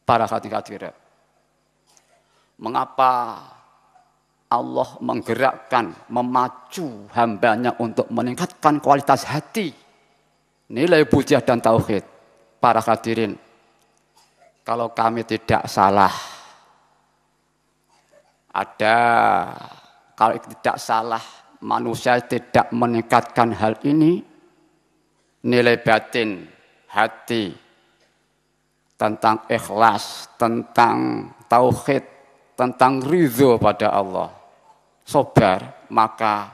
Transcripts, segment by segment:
Para hadirin, mengapa Allah menggerakkan, memacu hambanya untuk meningkatkan kualitas hati, nilai budiah dan tauhid? Para hadirin, kalau kami tidak salah, kalau tidak salah, manusia tidak meningkatkan hal ini, nilai batin, hati, tentang ikhlas, tentang tauhid, tentang ridho pada Allah, sabar, maka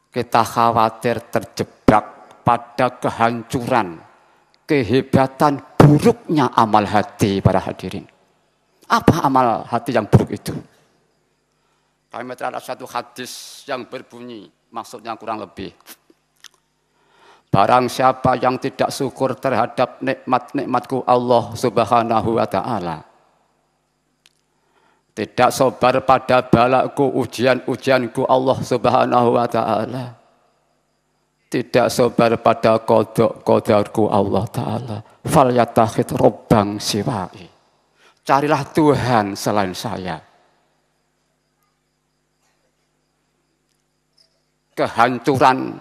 kita khawatir terjebak pada kehancuran, kehebatan buruknya amal hati. Para hadirin, apa amal hati yang buruk itu? Kami terhadap satu hadis yang berbunyi, maksudnya kurang lebih, barang siapa yang tidak syukur terhadap nikmat-nikmatku Allah Subhanahu wa ta'ala, tidak sabar pada balaku, ujian-ujianku Allah Subhanahu wa ta'ala, tidak sabar pada qada-qadarku Allah ta'ala, falyattakhid rabbang siwai, carilah Tuhan selain saya. Kehancuran,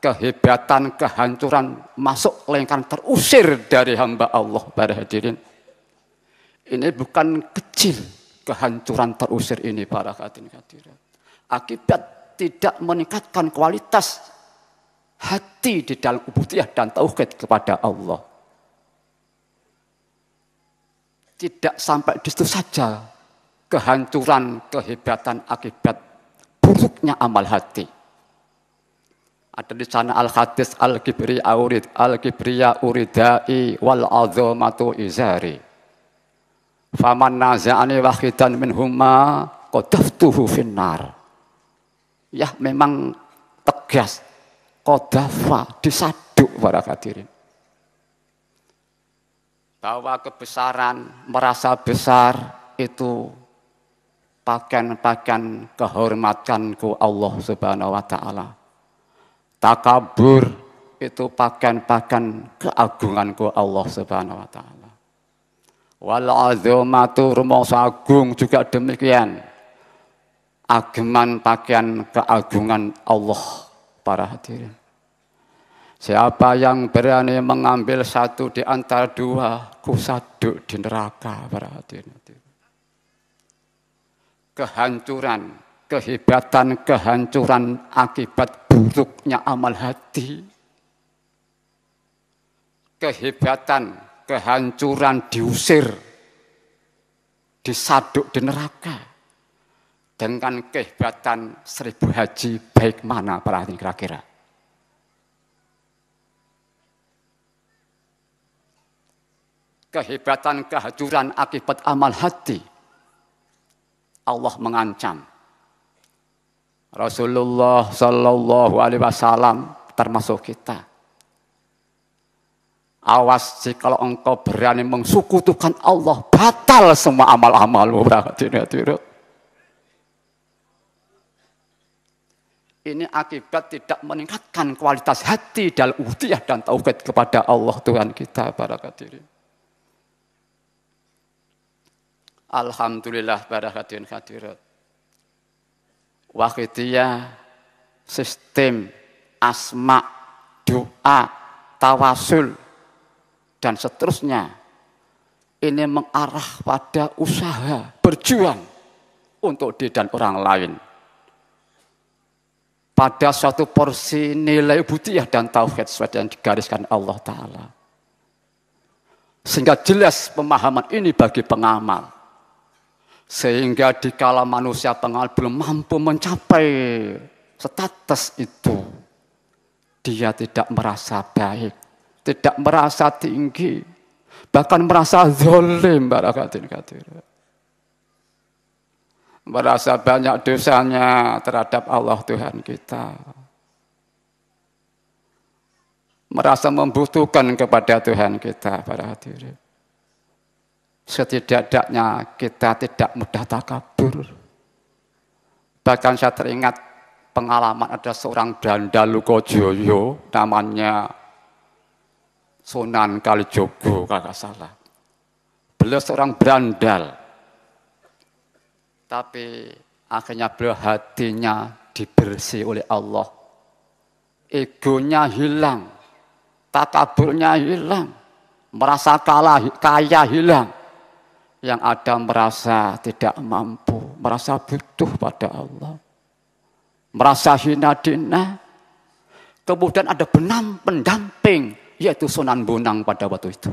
kehebatan, kehancuran masuk lingkaran terusir dari hamba Allah. Para hadirin, ini bukan kecil kehancuran terusir ini. Para hadirin, akibat tidak meningkatkan kualitas hati di dalam ubudiyah dan tauhid kepada Allah. Tidak sampai di situ saja kehancuran, kehebatan akibat buruknya amal hati. Ada di sana al-hadis al-kibriya uridai wal azamatu izari. Faman naza'ani wahidan minhumma qadaftuhu finnar. Ya, memang tegas, qadafa, disaduk. Para hadirin, bahwa kebesaran, merasa besar itu pakaian-pakaian kehormatanku Allah Subhanahu wa ta'ala. Takabur itu pakaian-pakaian keagunganku Allah Subhanahu wa ta'ala. Wal azamatu, rumangsa agung juga demikian, ageman pakaian keagungan Allah. Para hadirin, siapa yang berani mengambil satu di antara dua, kusaduk di neraka. Para hadirin, kehancuran, kehebatan, kehancuran akibat buruknya amal hati. Kehebatan, kehancuran diusir, disaduk di neraka. Dengan kehebatan 1000 haji, baik mana para hadirin kira-kira? Kehebatan, kehancuran akibat amal hati, Allah mengancam. Rasulullah Sallallahu Alaihi Wasallam termasuk kita. Awas jikalau engkau berani mensekutukan Allah, batal semua amal-amalmu. Ini akibat tidak meningkatkan kualitas hati dalam ubudiyah dan tauhid kepada Allah Tuhan kita. Para hadirin, alhamdulillah. Para hadirin hadirat, wahidiyah, sistem asma, doa, tawasul, dan seterusnya, ini mengarah pada usaha, berjuang untuk diri dan orang lain pada suatu porsi nilai ubudiyah dan tauhid sesuai yang digariskan Allah Ta'ala. Sehingga jelas pemahaman ini bagi pengamal. Sehingga dikala manusia pengamal belum mampu mencapai status itu, dia tidak merasa baik, tidak merasa tinggi, bahkan merasa zalim. Merasa banyak dosanya terhadap Allah Tuhan kita. Merasa membutuhkan kepada Tuhan kita. Para hadirin, setidak-tidaknya kita tidak mudah takabur. Bahkan saya teringat pengalaman ada seorang Belanda Lukojoyo, namanya Sunan Kalijogo kalau tidak salah. beliau seorang berandal. Tapi akhirnya beliau hatinya dibersih oleh Allah. Egonya hilang, takaburnya hilang, merasa kaya hilang. Yang ada merasa tidak mampu, merasa butuh pada Allah. Merasa hina dina. Kemudian ada pendamping, yaitu Sunan Bonang pada waktu itu.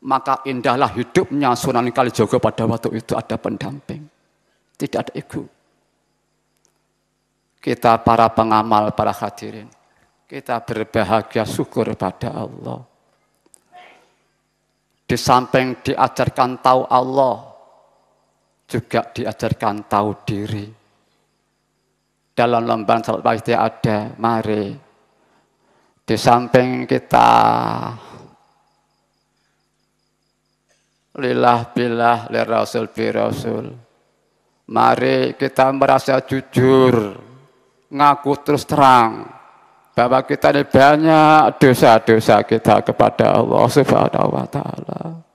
Maka indahlah hidupnya Sunan Kalijogo pada waktu itu, ada pendamping. Tidak ada ego. Kita para pengamal, para hadirin, kita berbahagia syukur pada Allah. Di samping diajarkan tahu Allah, juga diajarkan tahu diri. Dalam lembaran salat pagi ada, mari di samping kita lillah billah li rasul bi rasul, mari kita merasa jujur, ngaku terus terang bahwa kita ini banyak dosa-dosa kita kepada Allah Subhanahu wa Ta'ala.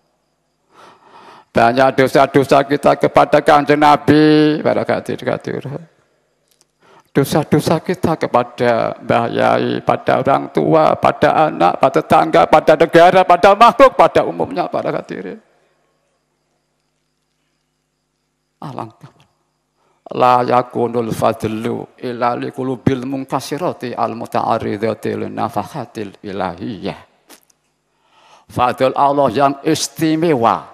Banyak dosa-dosa kita kepada Kanjeng Nabi, para hadirin. Dosa-dosa kita kepada mbah yai, pada orang tua, pada anak, pada tetangga, pada negara, pada makhluk, pada umumnya, para hadirin. Alangkah la yakunul fadlu illa liqulubil munkasirati al muta'arridati linafakhatil ilahiyah. Fadl Allah yang istimewa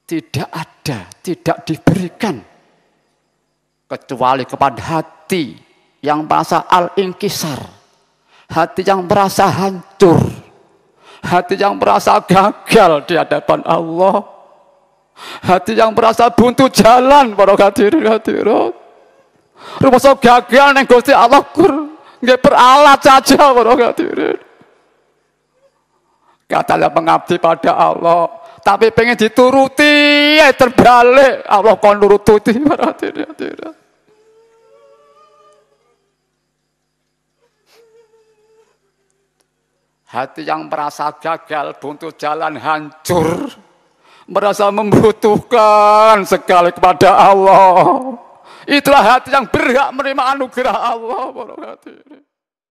tidak ada, tidak diberikan kecuali kepada hati yang merasa al-inkisar, hati yang merasa hancur, hati yang merasa gagal di hadapan Allah. Hati yang merasa buntu jalan, para hadirin. Rumasa gagal ning Gusti Allah nggih peralat saja, para hadirin. Katanya mengabdi pada Allah, tapi pengen dituruti, terbalik Allah kon nuruti, para hadirin. Hati yang merasa gagal, buntu jalan, hancur, merasa membutuhkan sekali kepada Allah. Itulah hati yang berhak menerima anugerah Allah, para hadirin.